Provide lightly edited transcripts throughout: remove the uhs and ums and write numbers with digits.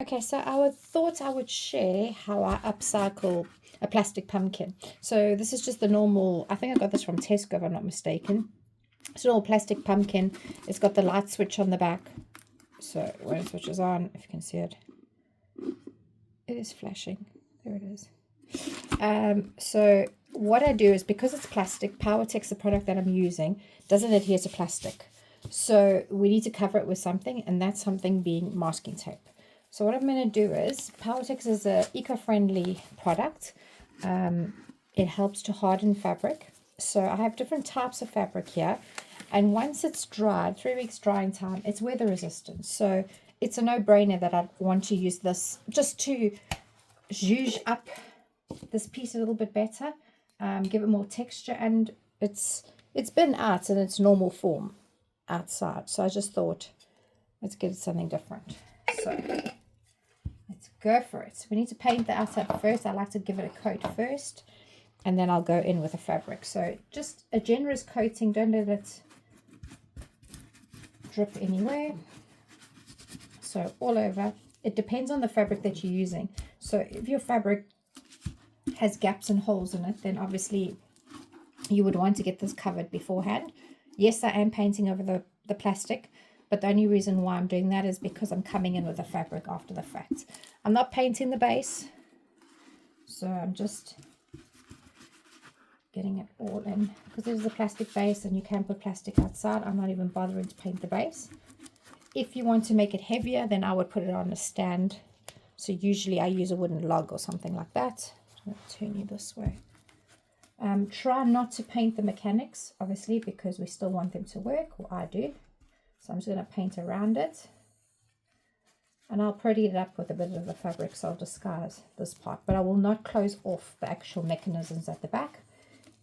Okay, so I thought I would share how I upcycle a plastic pumpkin. So this is just the normal, I think I got this from Tesco if I'm not mistaken. It's an old plastic pumpkin. It's got the light switch on the back. So when it switches on, if you can see it, it is flashing. There it is. So what I do is, because it's plastic, Powertex, the product that I'm using, doesn't adhere to plastic. So we need to cover it with something, and that's something being masking tape. So what I'm going to do is, Powertex is an eco-friendly product. It helps to harden fabric. So I have different types of fabric here. And once it's dried, 3 weeks drying time, it's weather resistant. So it's a no-brainer that I'd want to use this just to zhuzh up this piece a little bit better, give it more texture, and it's been out in its normal form outside. So I just thought, let's give it something different. So let's go for it. We need to paint the outside first. I like to give it a coat first, and then I'll go in with the fabric. So just a generous coating, don't let it drip anywhere. So all over. It depends on the fabric that you're using. So if your fabric has gaps and holes in it, then obviously you would want to get this covered beforehand. Yes, I am painting over the plastic, but the only reason why I'm doing that is because I'm coming in with the fabric after the fact. I'm not painting the base, so I'm just getting it all in, because there's a plastic base and you can put plastic outside. I'm not even bothering to paint the base. If you want to make it heavier, then I would put it on a stand. So usually I use a wooden log or something like that. I'm going to turn you this way. Try not to paint the mechanics, obviously, because we still want them to work, or I do. So I'm just going to paint around it. And I'll pretty it up with a bit of the fabric, so I'll disguise this part. But I will not close off the actual mechanisms at the back,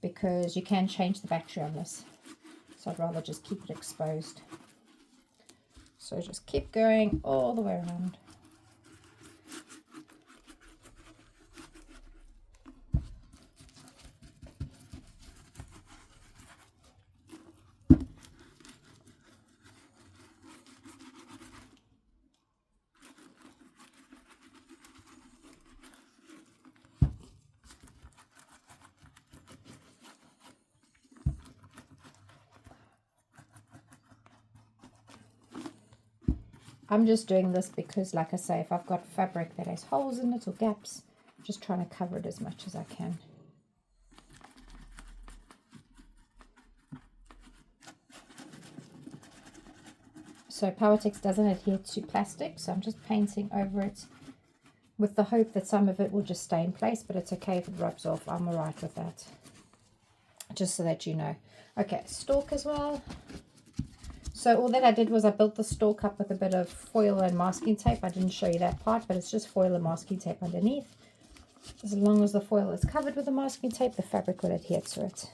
because you can change the battery on this. So I'd rather just keep it exposed. So just keep going all the way around. I'm just doing this because, like I say, if I've got fabric that has holes in it or gaps, I'm just trying to cover it as much as I can. So Powertex doesn't adhere to plastic, so I'm just painting over it with the hope that some of it will just stay in place, but it's okay if it rubs off. I'm all right with that, just so that you know. Okay, stalk as well. So all that I did was I built the stalk up with a bit of foil and masking tape. I didn't show you that part, but it's just foil and masking tape underneath. As long as the foil is covered with the masking tape, the fabric will adhere to it.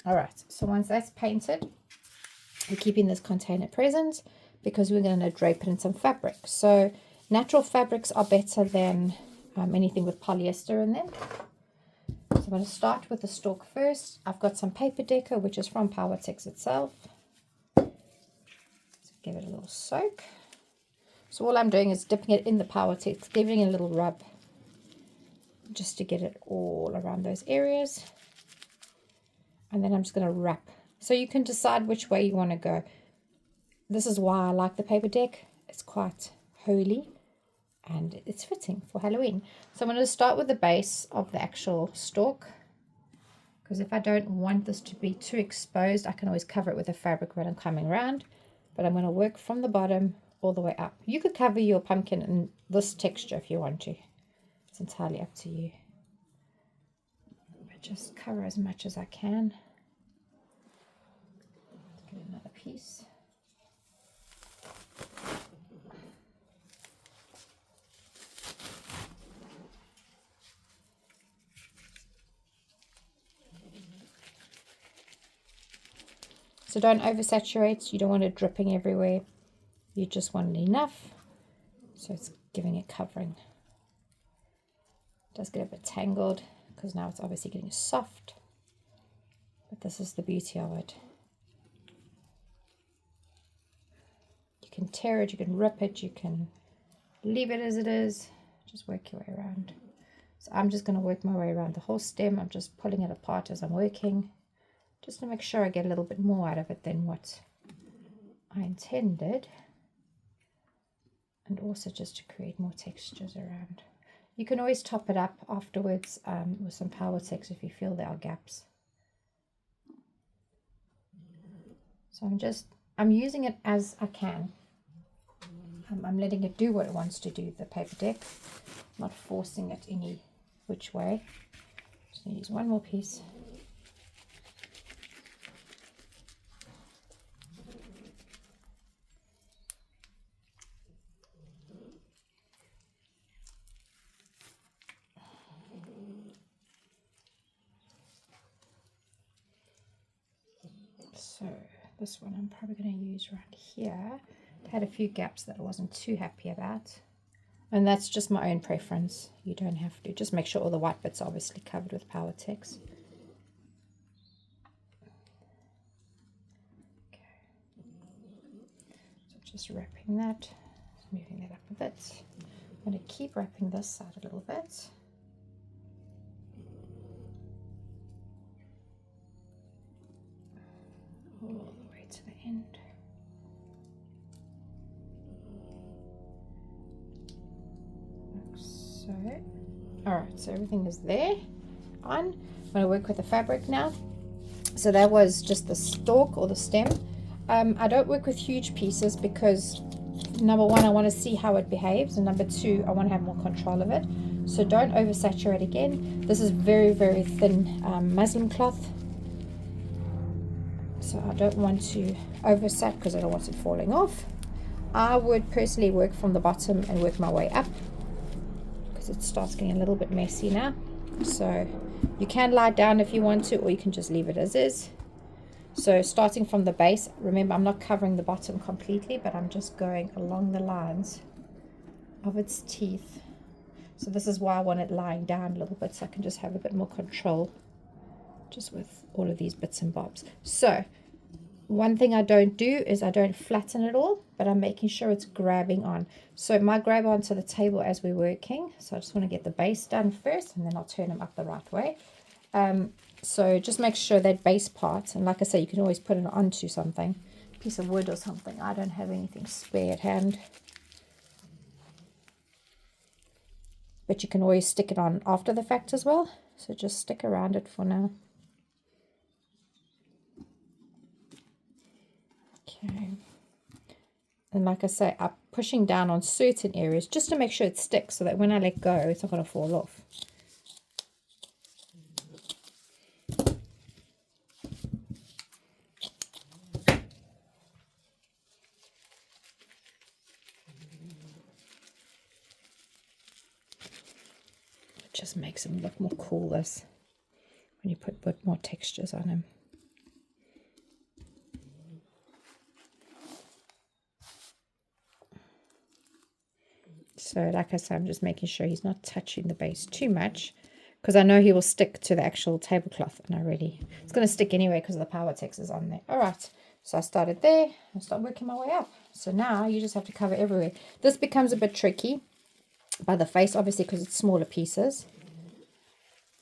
All right, so once that's painted, we're keeping this container present because we're going to drape it in some fabric. So natural fabrics are better than anything with polyester in them. So I'm going to start with the stalk first. I've got some paper deco, which is from Powertex itself. So give it a little soak. So all I'm doing is dipping it in the Powertex, giving it a little rub just to get it all around those areas. And then I'm just going to wrap. So you can decide which way you want to go. This is why I like the paper deck. It's quite holy and it's fitting for Halloween. So I'm going to start with the base of the actual stalk, because if I don't want this to be too exposed, I can always cover it with a fabric when I'm coming around. But I'm going to work from the bottom all the way up. You could cover your pumpkin in this texture if you want to. It's entirely up to you. But just cover as much as I can. Let's get another piece. So don't oversaturate. You don't want it dripping everywhere. You just want it enough So it's giving it covering. It does get a bit tangled because now it's obviously getting soft. But this is the beauty of it. You can tear it, you can rip it, you can leave it as it is. Just work your way around. So I'm just going to work my way around the whole stem. I'm just pulling it apart as I'm working, just to make sure I get a little bit more out of it than what I intended. And also just to create more textures around. You can always top it up afterwards with some Power Tex if you feel there are gaps. So I'm using it as I can. I'm letting it do what it wants to do, the paper deck, not forcing it any which way. Just going to use one more piece. So this one I'm probably going to use right here. It had a few gaps that I wasn't too happy about. And that's just my own preference. You don't have to. Just make sure all the white bits are obviously covered with Power Tex. Okay. So just wrapping that, moving that up a bit. I'm going to keep wrapping this side a little bit. All the way to the end. Like so. Alright, so everything is there on. I'm going to work with the fabric now. So that was just the stalk or the stem. I don't work with huge pieces because number one, I want to see how it behaves, and number two, I want to have more control of it. So don't oversaturate again. This is very, very thin muslin cloth. So I don't want to oversat because I don't want it falling off. I would personally work from the bottom and work my way up because it starts getting a little bit messy now. So you can lie down if you want to, or you can just leave it as is. So starting from the base, remember I'm not covering the bottom completely, but I'm just going along the lines of its teeth. So this is why I want it lying down a little bit, so I can just have a bit more control just with all of these bits and bobs. So one thing I don't do is I don't flatten it all, but I'm making sure it's grabbing on. So it might grab onto the table as we're working. So I just want to get the base done first, and then I'll turn them up the right way. So just make sure that base part, and like I say, you can always put it onto something, a piece of wood or something. I don't have anything spare at hand. But you can always stick it on after the fact as well. So just stick around it for now. Okay. And like I say, I'm pushing down on certain areas just to make sure it sticks so that when I let go, it's not going to fall off. It just makes him look more cool this when you put more textures on him. So like I said, I'm just making sure he's not touching the base too much, because I know he will stick to the actual tablecloth, and it's going to stick anyway because the Power Tex is on there. All right, so I started there and start working my way up. So now you just have to cover everywhere. This becomes a bit tricky by the face, obviously, because it's smaller pieces.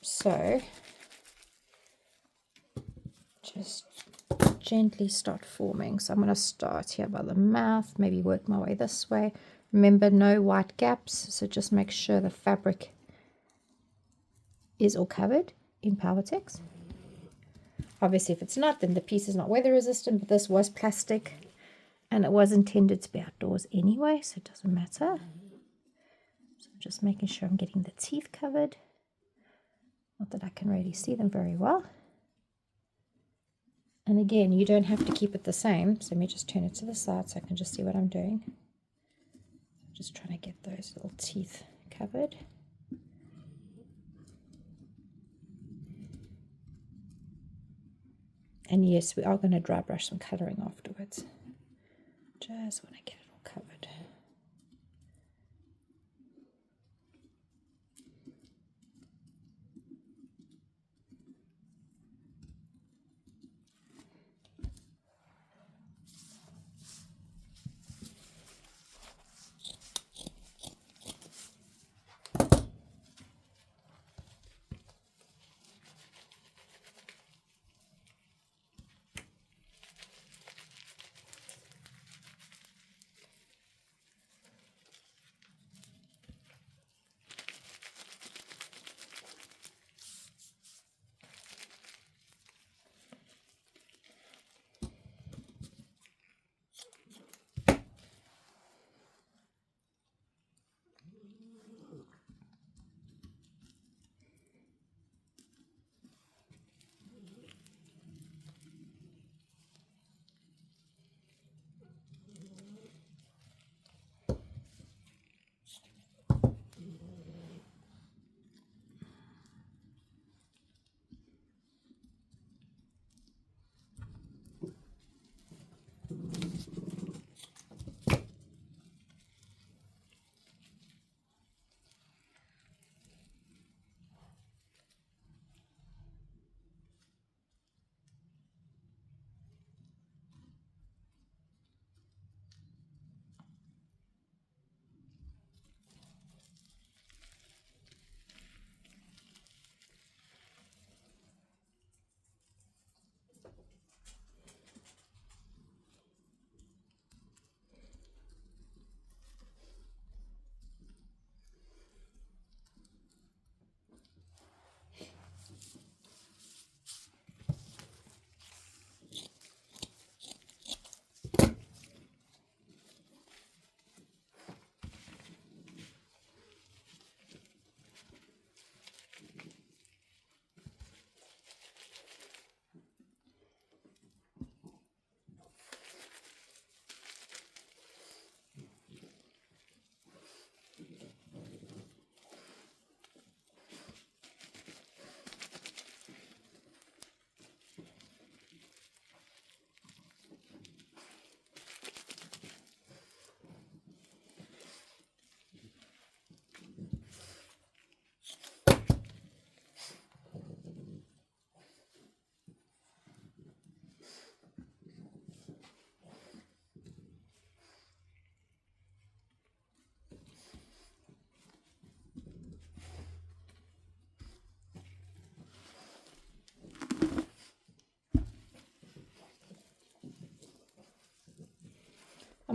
So just gently start forming. So I'm going to start here by the mouth, maybe work my way this way. Remember, no white gaps, so just make sure the fabric is all covered in Power Tex. Obviously, if it's not, then the piece is not weather resistant, but this was plastic, and it was intended to be outdoors anyway, so it doesn't matter. So I'm just making sure I'm getting the teeth covered. Not that I can really see them very well. And again, you don't have to keep it the same, so let me just turn it to the side so I can just see what I'm doing. Just trying to get those little teeth covered. And yes, we are going to dry brush some colouring afterwards. Just want to get it all covered.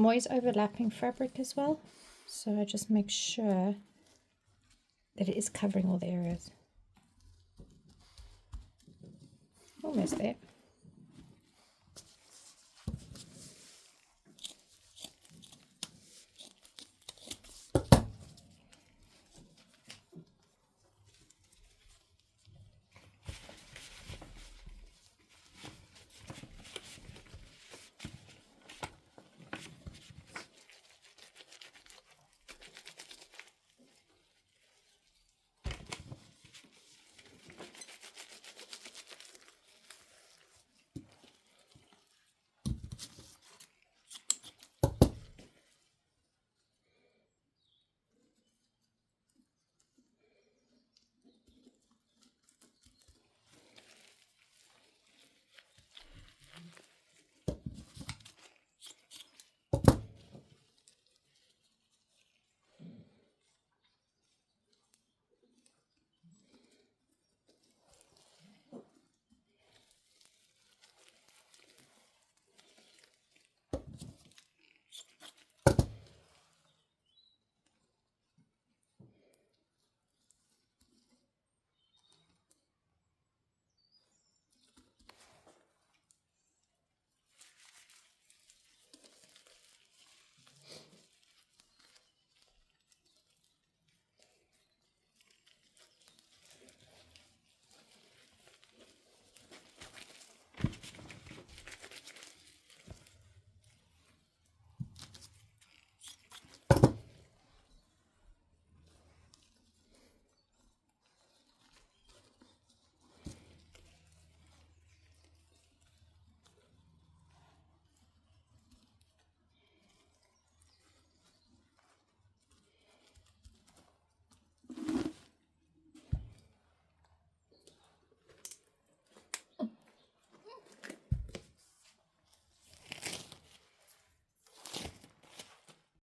I'm always overlapping fabric as well, so I just make sure that it is covering all the areas. Almost there.